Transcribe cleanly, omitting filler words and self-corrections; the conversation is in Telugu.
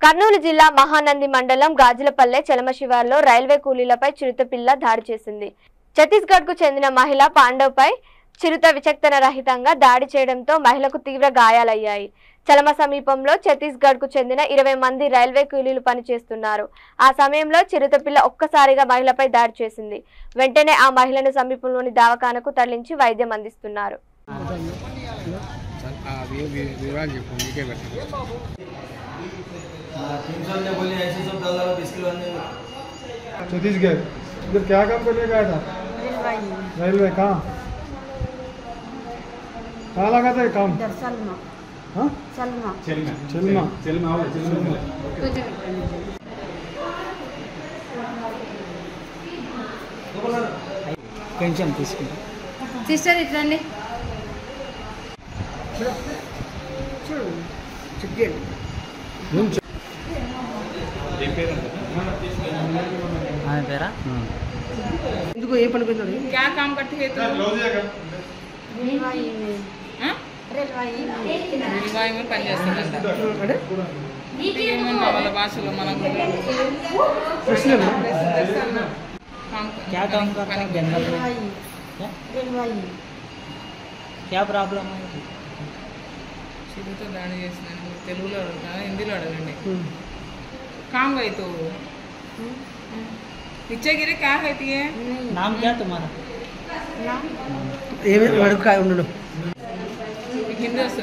కర్నూలు జిల్లా మహానంది మండలం గాజులపల్లె చలమశివార్లో రైల్వే కూలీలపై చిరుతపిల్ల దాడి చేసింది. ఛత్తీస్గఢ్ కు చెందిన మహిళ పాండవ్పై చిరుత విచక్షణ రహితంగా దాడి చేయడంతో మహిళకు తీవ్ర గాయాలయ్యాయి. చలమ సమీపంలో ఛత్తీస్గఢ్ కు చెందిన 20 మంది రైల్వే కూలీలు పనిచేస్తున్నారు. ఆ సమయంలో చిరుతపిల్ల ఒక్కసారిగా మహిళపై దాడి చేసింది. వెంటనే ఆ మహిళను సమీపంలోని దవాఖానకు తరలించి వైద్యం అందిస్తున్నారు. छत्तीसगढ़ इधर क्या काम करने गया था? रेलवे कहाँ लगा था काम? పెన్షన్ తీసుకుంటా సిస్టర్ ఇట్లండి పేరా ఎందుకు ఏ పని పోయినాడు क्या काम करते हैं तो रेलवे में పని చేస్తారంట ఏమన్నా వాళ్ళ భాషలో మనకు क्या काम करता है जंगल में क्या प्रॉब्लम है చిరుతో దాడి చేసినాను తెలుగులో అడగా హిందీలో అడగండి काम गई तो पीछे गिरे क्या कहती है नाम क्या तुम्हारा हिंदी वस्तु